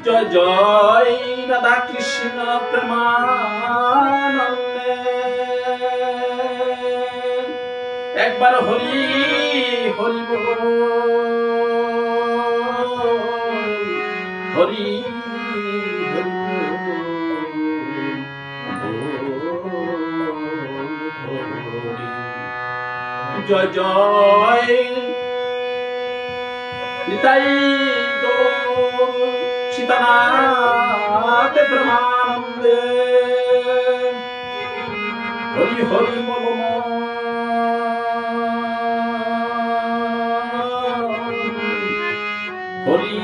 জয় জয় রাধা কৃষ্ণ প্রেমানন্দে একবার হরি হরি বল হরি হরি জয় জয় নিতাই গৌর সীতানাথ প্রেমানন্দে হরি হরি বল হরি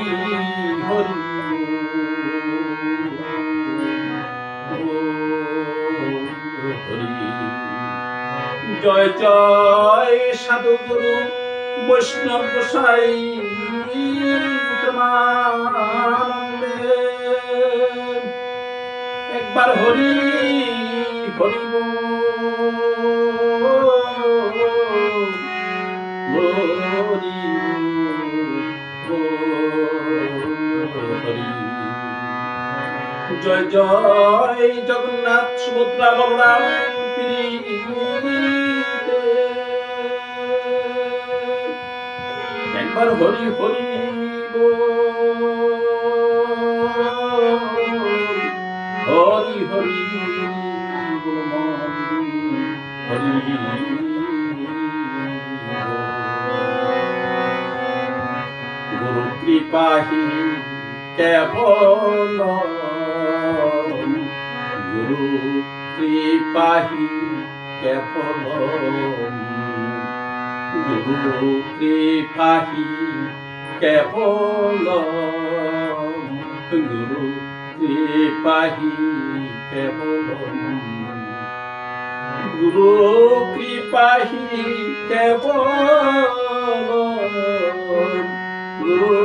হরি হরি জয় জয় সাধু গুরু বৈষ্ণব গোসাই প্রেমানন্দে একবার হরি হরি হরি হরি জয় জয় জগন্নাথ সুভদ্রা বলরাম একবার হরি হরি হরি হরি হরি গুরু কৃপাহি কেবল গুরু কৃপাহি কেবল গুরু কৃপাহি কেবল গুরু কৃপাহি কেবল গুরু কৃপাহি কেবল গুরু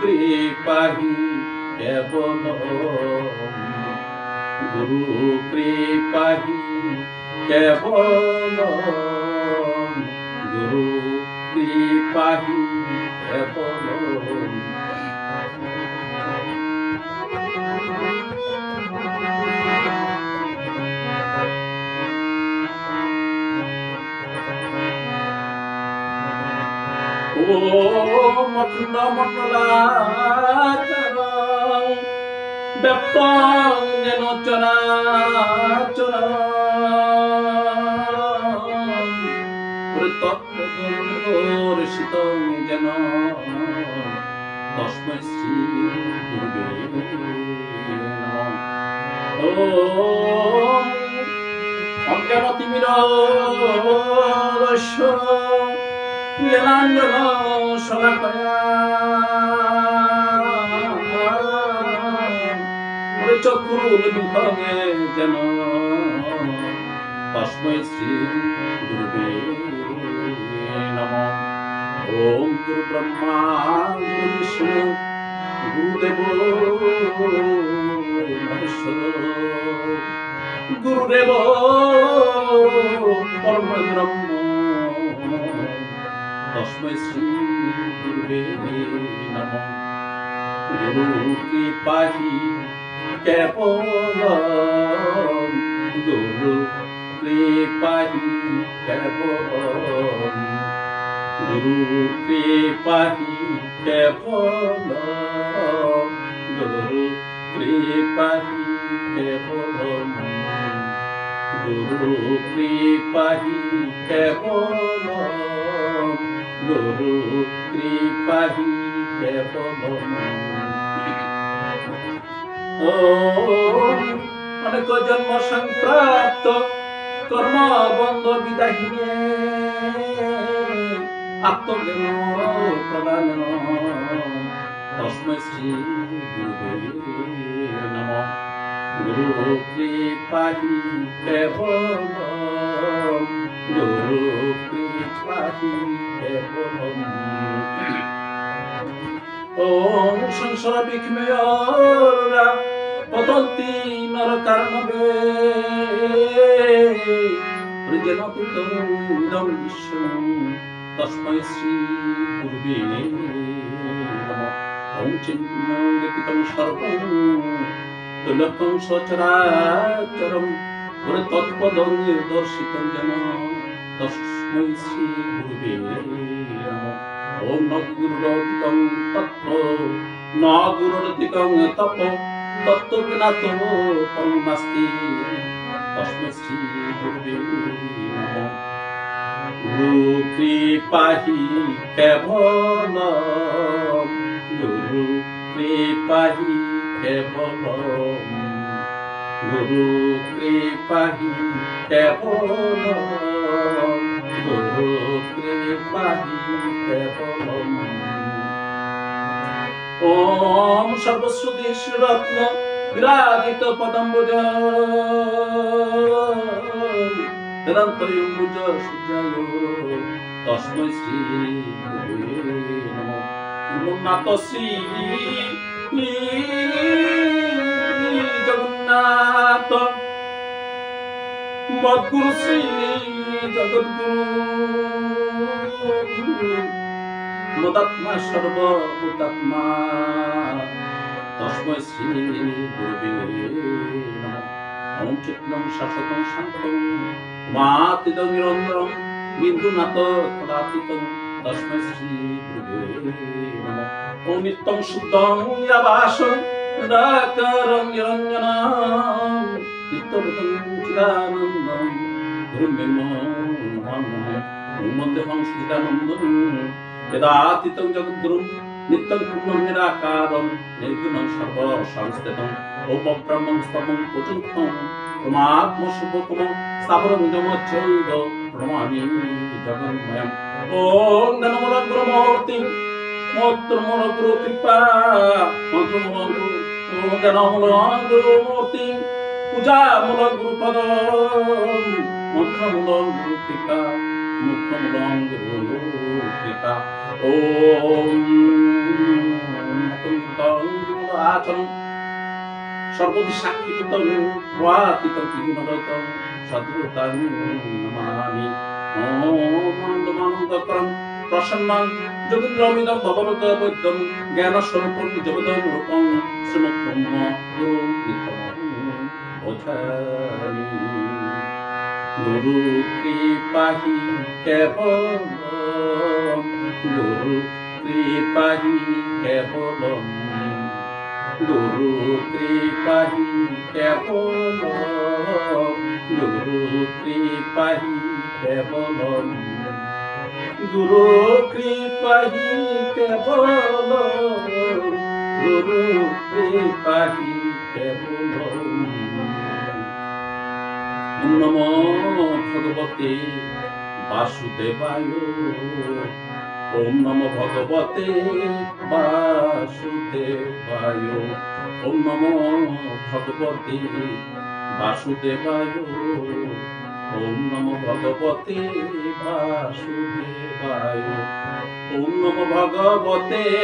কৃপাহি কেবল গুরু কৃপাহি কেবল গুরু কৃপাহি কেবল ও মখন্ড মণ্ডলাকার ব্যাপ্তং যেন চরাচর তত্ত্বদর্শিতং যেন তস্मै শ্রী গুরুবে নমঃ। ওম অজ্ঞানতিমিরস্য জ্ঞানাঞ্জন শলাকয়া চক্ষুরুন্মিলিতং যেন তস্मै শ্রী গুরুবে নমঃ। ওম গুরু ব্রহ্মা গুরু বিষ্ণু গুরুদেব মহেশ্বর গুরুদেব পরম ব্রহ্ম তস্मै শ্রী গুরুবে নমঃ। গুরু কৃপাহি কেবল গুরু কৃপাহি কেবল গুরু কৃপাহি কেবল গুরু কৃপাহি কেবল গুরু কৃপাহি কেবল গুরু কৃপাহি কেবল। অনেক জন্ম সংপ্রাপ্ত কর্ম বন্ধ বিদাহীনে আত্মজ্ঞান প্রদান তস্मै শ্রী গুরুবে নমঃ। গুরু কৃপাহি কেবল গুরু কৃপাহি কেবল ওম সংসার বিঘ্নরা পতন্তি নরকার্ণবে হৃদয়নাথিতং বিশ্বং তস্मै শ্রী গুরবে নমঃ। ওম চিন্ময় লিখিতং সর্বং তুলকং সচরাচরম ওরে তৎপদং দর্শিতং যেন তস্मै শ্রী গুরবে নমঃ। ওম ন গুরুরধিকং তত্ত্ব ন গুরুরধিকং তপ তত্ত্বজ্ঞাতো পরম নাস্তি তস্मै শ্রী গুরবে নমঃ। গুরু কৃপাহি কেবল গুরু কৃপাহি কেবল গুরু কৃপাহি কেবল গুরু কৃপাহি কেবল। ওম সর্বশ্রুতি রত্ন বিরাজিত পদম্বুজ বেদান্তরিম্বুজ সূর্যায় তস্मै শ্রী গুরবে নমঃ। উন্নত শ্রী জগন্নাথ মদ্গুরু শ্রী জগদ্গুরু মদাত্মা সর্বভূতাত্মা তস্मै শ্রী গুরবে নমঃ। ওম চিত্তং শাশ্বতং শান্তং মাতিদং নিরন্তরং বিন্দুনাথ তদাতীতং তস্मै শ্রী গুরবে নমঃ। ওম নিত্যং শুদ্ধং নিরাবাসং নিরাকারং নিরঞ্জনং নিত্যভূতং চিদানন্দং গুরুং ব্রহ্ম নমাম্যহম। ওম বন্দেহং সচ্চিদানন্দং বেদাতীতং জগদ্গুরুং নিত্যং পূর্ণং নিরাকারং নির্গুণং সর্বসংস্থিতং অপব্রহ্মং স্তবং পূজন্तं পরমাত্মশুভকমং স্থাবরং যমচ্চৈব প্রণমামি জগন্ময়ং। ওম জ্ঞানমূলং গুরুমূর্তিং মন্ত্রমূলং গুরু কৃপা মন্ত্রমূলং গুরু জ্ঞানমূলং গুরুমূর্তিং পূজামূলং গুরুপদ মন্ত্রমূলং গুরু কৃপা মুখ্যমূলং গুরু কৃপা। ওম আচরণ সর্বদি সাক্ষীভূতং প্রতীকং বিঘ্নরহিতং সদ্রূতাং নমামি। ওম আনন্দমানন্দকরং প্রসন্নং যোগীন্দ্রমিদং ভবভগবৈদ্যং জ্ঞানস্বরূপং নিজবদং রূপং শ্রীমদ্ব্রহ্ম গুরুং নিত্যমহং ভজামি। গুরু কৃপাহি কেবলম গুরু কৃপাহি কেবলম গুরু কৃপাহি কেবলম গুরু কৃপাহি কেবলম গুরু কৃপাহি কেবলম গুরু কৃপাহি কেবলম। নমো ভগবতে বাসুদেবায় ওম নমো ভগবতে বাসুদেবায় ওম নমো ভগবতে বাসুদেবায় ওম নমো ভগবতে বাসুদেবায় ওম নমো ভগবতে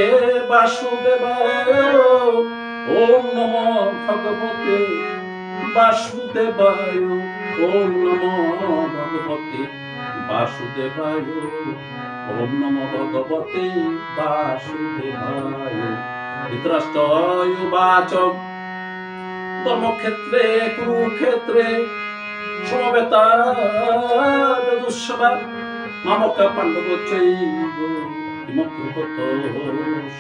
বাসুদেবায় ওম নমো ভগবতে বাসুদেবায় ওম নমো ভগবতে বাসুদেবায় ওম নমো ভগবতে বাসুদেবায়। ধৃতরাষ্ট্রয় উবাচ ধর্মক্ষেত্রে কুরুক্ষেত্রে সমবেতাদুঃসভা মামক পাণ্ডবচৈব কিম কুরুত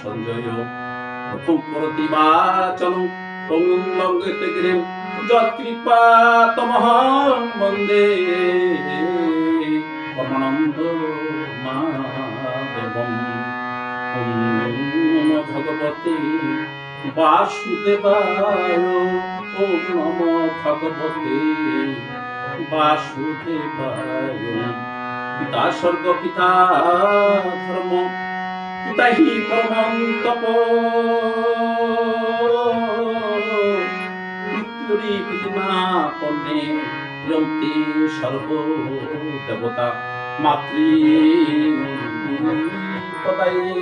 সঞ্জয়। মুখং করতি বাচনং তং লঙ্ঘয়তে গিরিম যৎকৃপাতমহং বন্দে পরমানন্দ মাধবম। ওম নমো ভগবতে বাসুদেবায় ওম নমো ভগবতে বাসুদেবায়। পিতা স্বর্গ পিতা ধর্ম পিতা হি পরমং তপ মৃত্যুরি পিতিমা পন্নে প্রিয়ন্তি সর্ব দেবতা মাতৃ পদায়ে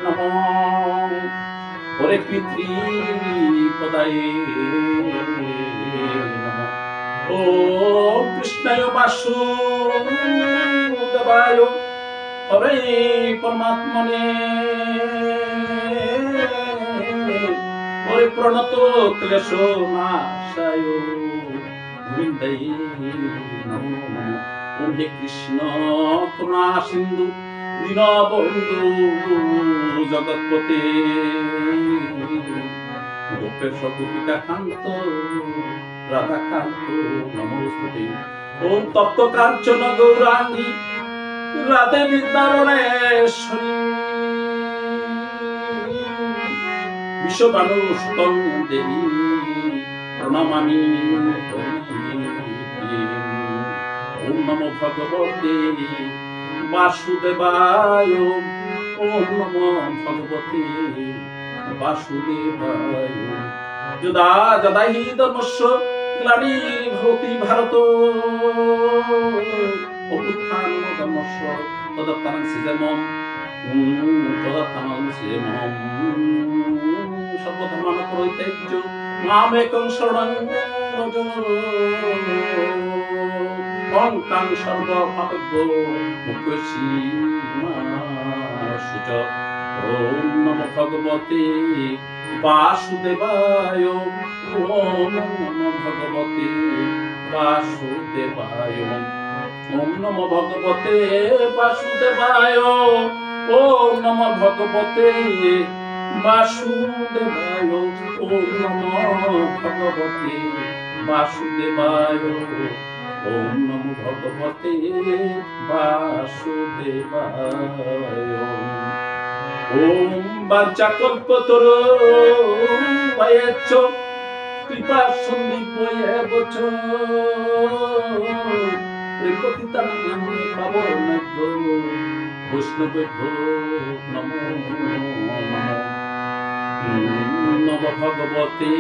নমঃ। ওরে পিতৃ পদায়ে নমঃ। ওম কৃষ্ণায় বাসুদেবায় হরে পরমাত্মনে ওরে প্রণত ক্লেশ নাশায় গোবিন্দায় নমো নমঃ। ওম হে কৃষ্ণ করুণা সিন্ধু দীনবন্ধু জগৎপতে গোপেশ গোপিকা কান্ত রাধাকান্ত নমস্তুতে। ওম তপ্ত কাঞ্চন গৌরাঙ্গী রাধে বিদ্যারণেশ্বরী বিশ্ববানু সুতং দেবী প্রণমামি হরি। ওম নমো ভগবতে বাসুদেবায় ওম নমো ভগবতে বাসুদেবায়। যদা যদা হি ধর্মস্য গ্লানির্ভবতি ভারত অভ্যুত্থানম ধর্মস্য তদাত্মানং সৃজনম তদাত্মানং সৃজনম। সর্বধর্মাণ পরিত্যাজ্য মামেকং শরণং ব্রজ। অহং তাং সর্ব পাপভ্যো মুখ্যসি শুচ। ওম নমো ভগবতে বাসুদেবায় ওম নমো ভগবতে বাসুদেবায়। ওম নমো ভগবতে বাসুদেবায় ওম নমো ভগবতে বাসুদেবায়। ওম নমো ভগবতে বাসুদেবায় ওম নমো ভগবতে বাসুদেবায়। ওম বাঞ্ছাকল্পতরুভ্যশ্চ কৃপা সন্দিপয়েবচ পতিতানাং পাবনেভ্যো বৈষ্ণবেভ্যো নমো নমঃ। নমো ভগবতে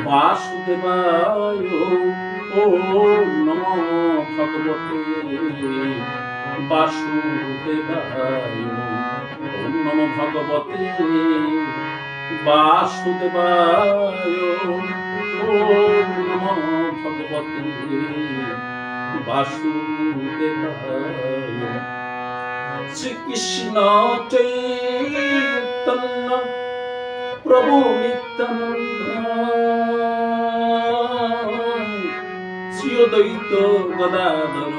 বাসুদেবায় ওম নমো ভগবতে বাসুদেবায়। ওম নমো ভগবতে বাসুদেবায় ওম নমো ভগবতে বাসুদেবায়। শ্রীকৃষ্ণ চৈতন্য প্রভু নিত্যানন্দ শ্রী অদ্বৈত গদাধর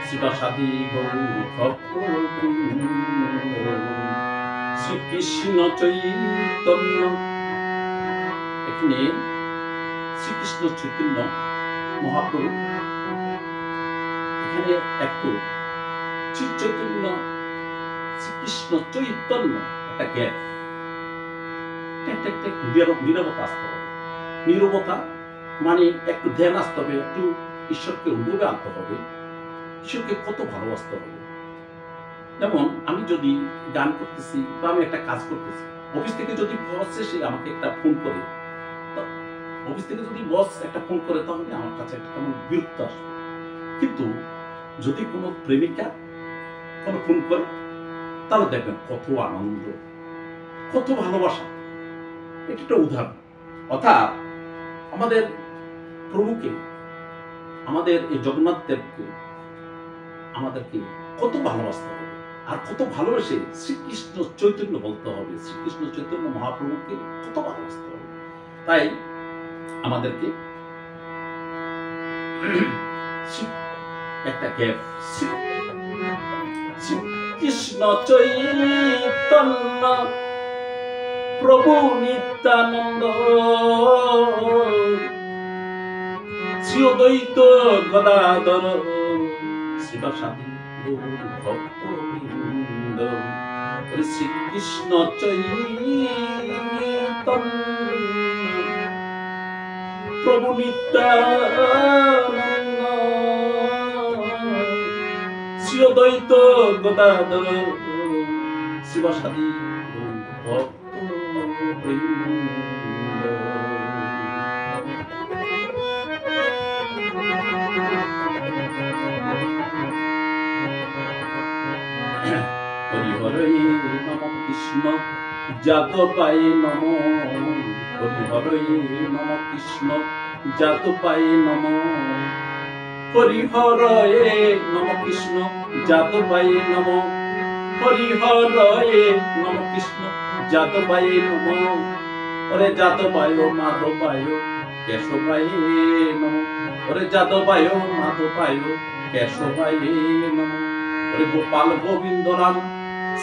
শিবাসাদি গৌর ভক্তবৃন্দ। শ্রীকৃষ্ণ চৈতন্য, এখানে শ্রীকৃষ্ণ চৈতন্য মহাপ্রভু, এখানে একটু শ্রী চৈতন্য শ্রীকৃষ্ণ চৈতন্য একটা গ্যাপ, নীরবতা আসতে হবে। নীরবতা মানে একটু ধ্যান আসতে হবে, একটু ঈশ্বরকে অনুভবে আনতে হবে, ঈশ্বরকে কত ভালোবাসতে হবে। যেমন আমি যদি গান করতেছি বা আমি একটা কাজ করতেছি, অফিস থেকে যদি বস এসে আমাকে একটা ফোন করে, অফিস থেকে যদি বস একটা ফোন করে, তাহলে আমার কাছে একটা কেমন বিরক্ত আসবে। কিন্তু যদি কোনো প্রেমিকা কোনো ফোন করে, তাহলে দেখবেন কত আনন্দ, কত ভালোবাসা। এটা একটা উদাহরণ। অর্থাৎ আমাদের প্রভুকে, আমাদের এই জগন্নাথ দেবকে আমাদেরকে কত ভালোবাসতে হবে, আর কত ভালোবেসে শ্রীকৃষ্ণ চৈতন্য বলতে হবে, শ্রীকৃষ্ণ চৈতন্য মহাপ্রভুকে কত ভালোবাসতে হবে। তাই আমাদেরকে একটা গ্যাপ, শ্রীকৃষ্ণ চৈতন্য প্রভু নিত্যানন্দ শ্রী অদ্বৈত গদাধর শিবাসাদি ভক্তবৃন্দ। শ্রীকৃষ্ণ চৈতন্য প্রভু নিত্যানন্দ শ্রী অদ্বৈত গদাধর শিবাসাদি ভক্তবৃন্দ। হরি হর হরে নম কৃষ্ণ যাদবায় নম হরি হরে নম কৃষ্ণ যাদবায় নম হরি হরে নম কৃষ্ণ যাদবায় নম হরি হরে নম কৃষ্ণ যাদবায় নম হরে যাদবায় মাধবায় কেশবায় নম হরে যাদবায় মাধবায় কেশবায় নম হরে গোপাল গোবিন্দ রাম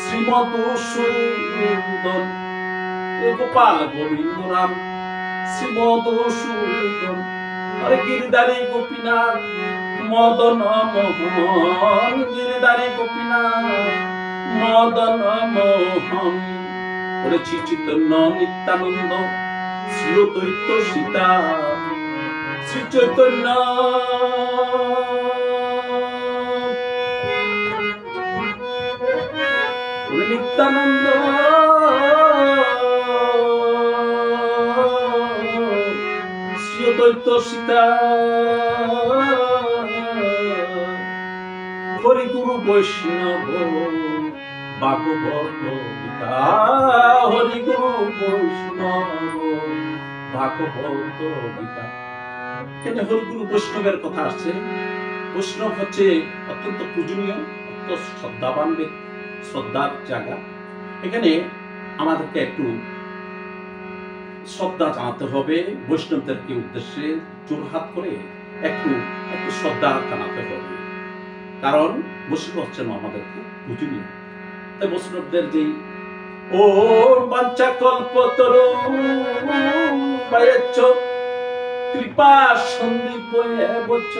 শ্রীমধুসূদন গোপাল গোবিন্দ রাম শ্রীমধুসূদন হরে গিরিধারী গোপীনাথ মদন মোহন গিরিধারী গোপীনাথ মদন মোহন হরে শ্রী চৈতন্য নিত্যানন্দ শ্রী অদ্বৈত সীতা শ্রী চৈতন্য নিত্যানন্দ শ্রী অদ্বৈত সীতা হরি গুরু বৈষ্ণব ভাগবত গীতা হরি গুরু বৈষ্ণব ভাগবত গীতা। এখানে হরি গুরু বৈষ্ণবের কথা আসছে। বৈষ্ণব হচ্ছে অত্যন্ত পূজনীয়, অত্যন্ত শ্রদ্ধাবান ব্যক্তি, শ্রদ্ধার জায়গা। এখানে আমাদেরকে একটু শ্রদ্ধা জানাতে হবে, বৈষ্ণবদেরকে উদ্দেশ্যে জোরহাত করে একটু একটু শ্রদ্ধা জানাতে হবে, কারণ বৈষ্ণব হচ্ছেন আমাদের খুব পূজনীয়। তাই বৈষ্ণবদের যেই ও বাঞ্ছা কল্পতরু পায়েচ্ছ কৃপা সন্দীপ এবচ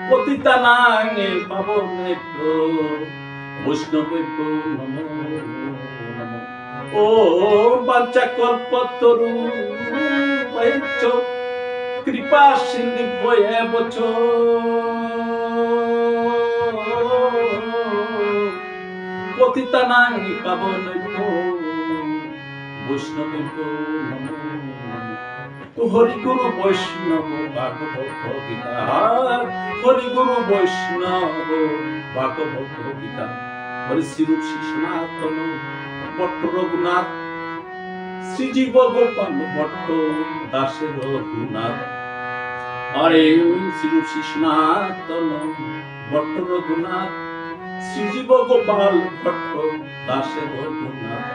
পতিতানাং পাবনেভ্যো বৈষ্ণবেভ্যো নমো নমঃ। ও বাঞ্ছা কল্পতরু পায়েচ্ছ কৃপা সিন্ধীভ্য এবচ পতিতানাং পাবনেভ্যো বৈষ্ণবেভ্যো নমো নমঃ। তো হরি গুরু বৈষ্ণব ভাগবত গীতা হরি গুরু বৈষ্ণব ভাগবত গীতা হরি শ্রীরূপ শ্রী সনাতন ভট্ট রঘুনাথ শ্রীজীব গোপাল ভট্ট দাসের রঘুনাথ হরে শ্রীরূপ শ্রী সনাতন ভট্ট রঘুনাথ শ্রীজীব গোপাল ভট্ট দাসের রঘুনাথ।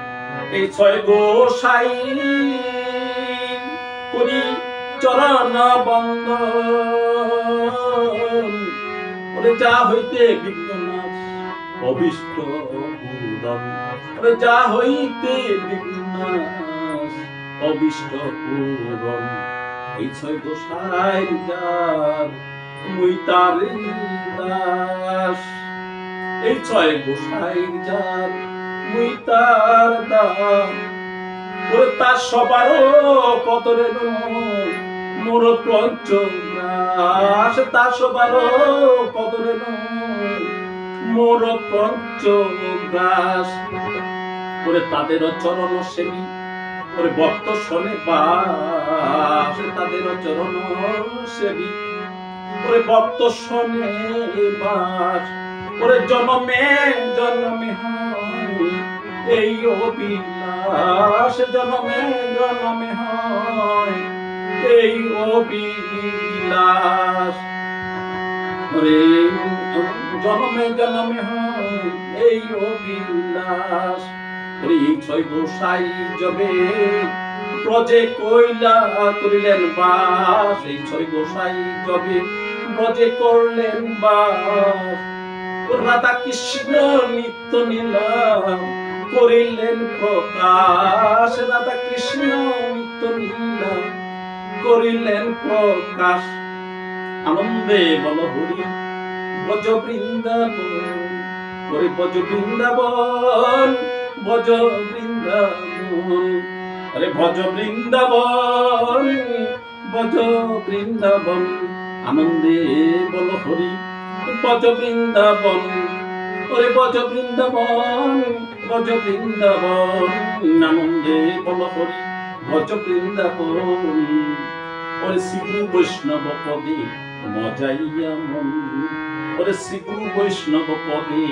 এই ছয় গোসাই করি চরণ বন্দন ওরে যা হইতে বিঘ্ননাশ অভীষ্ট পূরণ ওরে যা হইতে বিঘ্ননাশ অভীষ্ট পূরণ। এই ছয় গোসাই যার মুই তার দাস এই ছয় গোসাই যার মুই তার দাস ওরে তার সবারও পতরে মোর পঞ্চগ্রাস তার সবারও পতরে মোর পঞ্চগ্রাস ওরে তাদের চরণ সেবী ওরে ভক্ত শোনে বাস তাদের চরণ সেবী ওরে ভক্ত শোনে বাস ওরে জন্মে জন্মে হয় এই অবিলাস জন্মে জন্মে হয় এই অবিলাস ওরে জন্মে জন্মে হয় এই অবিলাস। ওরে এই ছয় গোসাই যবে ব্রজে কইলা করিলেন বাস এই ছয় গোসাই যবে ব্রজে করলেন বাস রাধা কৃষ্ণ নিত্য নীলাম করিলেন প্রকাশ রাধা কৃষ্ণ নিত্য নীলা করিলেন প্রকাশ। আনন্দে বল হরি ব্রজ বৃন্দাবন হরি ব্রজ বৃন্দাবন ব্রজ বৃন্দাবন আরে ভজ বৃন্দাবন ব্রজ বৃন্দাবন আনন্দে বল হরি ব্রজ বৃন্দাবন ওরে ব্রজ বৃন্দাবন ব্রজ বৃন্দাবন আনন্দে বল হরি ব্রজ বৃন্দাবন ওরে শ্রী বৈষ্ণব পদে মজাইয়া মন ওরে শ্রী গুরু বৈষ্ণব পদে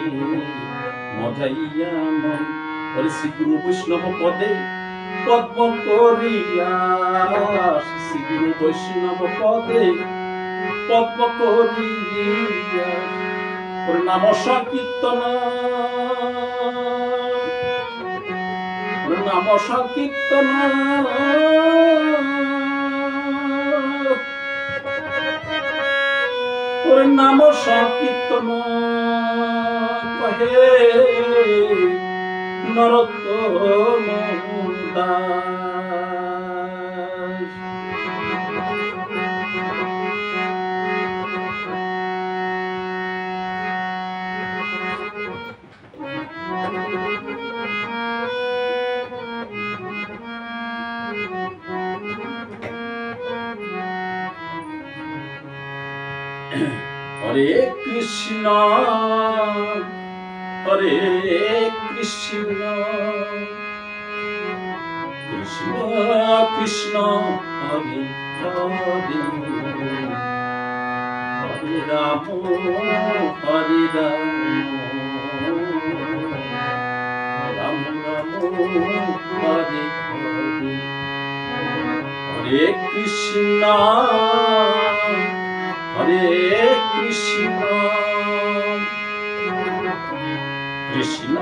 মজাইয়া মন, ওরে শ্রী গুরু বৈষ্ণব পদে পদ্ম করিয়া, শ্রী গুরু বৈষ্ণব পদে পদ্ম করিয়া, ওরে নাম সংকীর্তন, ওরে নাম সংকীর্তন, ওরে নাম সংকীর্তন কহে নরোত্তম দাস। হরে কৃষ্ণ হরে কৃষ্ণ কৃষ্ণ কৃষ্ণ হরে হরে, হরে রাম হরে রাম, রাম রাম হরে হরে, হরে কৃষ্ণ হরে কৃষ্ণ কৃষ্ণ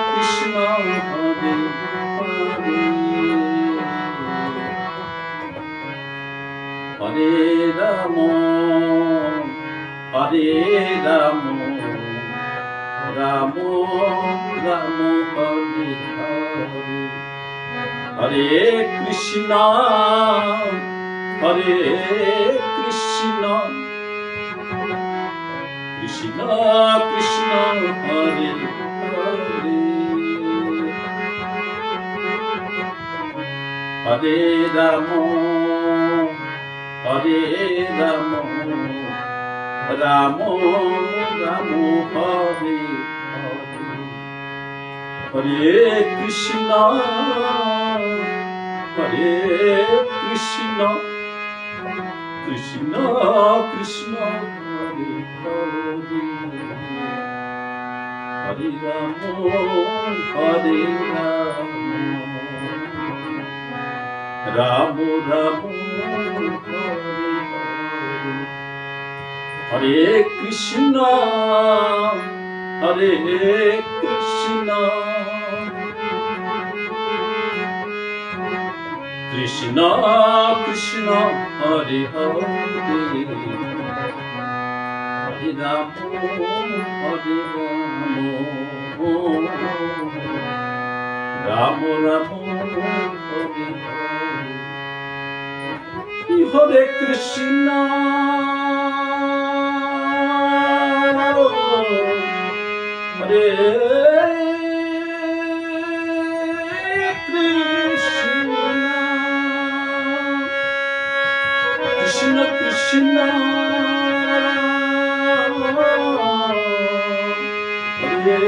কৃষ্ণ হরে হরে, হরে রাম হরে রাম, রাম রাম হরে হরে, হরে কৃষ্ণ হরে কৃষ্ণ কৃষ্ণ কৃষ্ণ হরে হরে, হরে রাম হরে রাম, রাম রাম হরে হরে, হরে কৃষ্ণ হরে কৃষ্ণ কৃষ্ণ কৃষ্ণ হরে হরে, হরে রাম হরে রাম, রাম রাম হরে হরে, হরে কৃষ্ণ হরে কৃষ্ণ কৃষ্ণ কৃষ্ণ হরে হরে, হরে রাম হরে রাম, রাম রাম হরে হরে, হরে কৃষ্ণ হরে কৃষ্ণ কৃষ্ণ হরে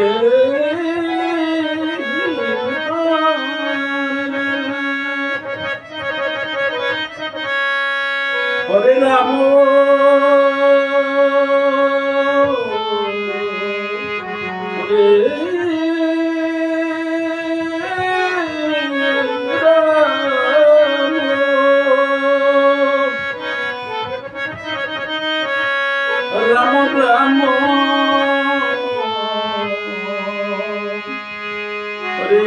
হরে রাম হরে রাম রাম হরে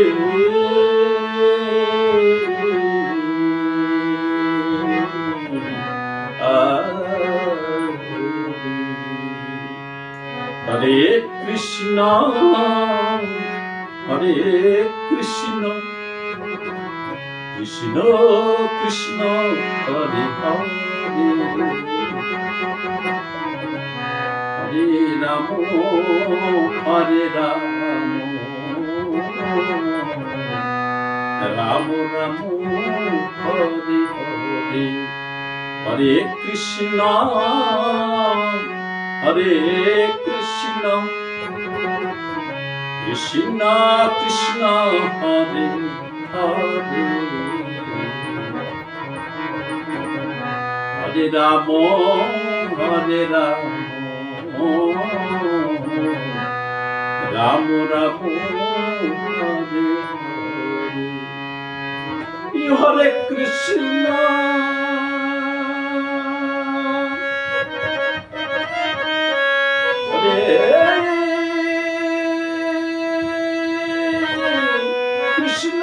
হরে কৃষ্ণ হরে কৃষ্ণ কৃষ্ণ কৃষ্ণ হরে হরে, হরে রাম হরে রাম, রাম রাম হরে হরে, হরে কৃষ্ণ হরে কৃষ্ণ কৃষ্ণ কৃষ্ণ হরে হরে, হরে রাম হরে রাম, রাম রাম হরে হরে কৃষ্ণ কৃষ্ণ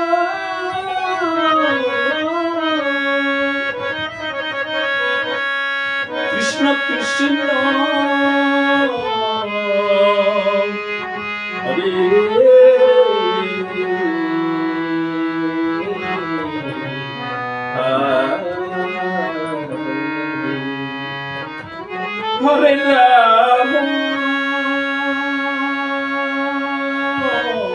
কৃষ্ণ কৃষ্ণ হরে হরে রাম হরে রাম হরে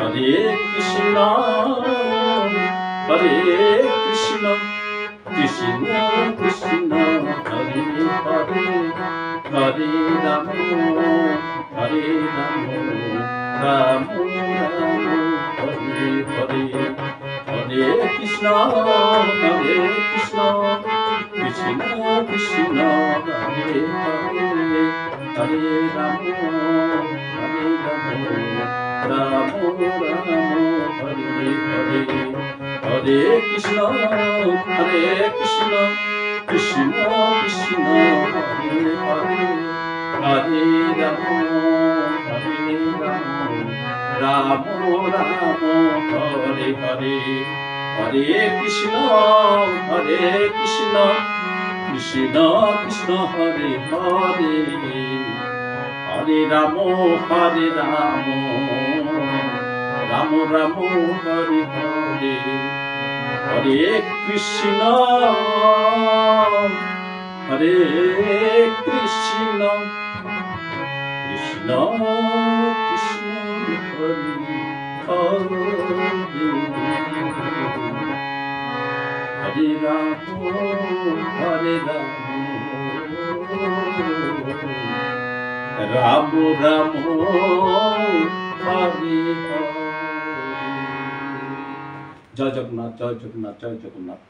হরে কৃষ্ণ হরে কৃষ্ণ কৃষ্ণ কৃষ্ণ হরে হরে হরে রাম হরে রাম রাম রাম হরে হরে হরে কৃষ্ণ হরে কৃষ্ণ কৃষ্ণ কৃষ্ণ হরে হরে হরে রাম রাম রাম হরে হরে হরে কৃষ্ণ হরে কৃষ্ণ কৃষ্ণ কৃষ্ণ হরে হরে হরে রাম রাম রাম হরে হরে হরে কৃষ্ণ হরে কৃষ্ণ কৃষ্ণ কৃষ্ণ হরে হরে হরে রাম রাম রাম হরে হরে হরে কৃষ্ণ হরে কৃষ্ণ কৃষ্ণ কৃষ্ণ হরে হরে হরে রাম রাম রাম হরে হরে। জয় জগন্নাথ জয় জগন্নাথ জয় জগন্নাথ।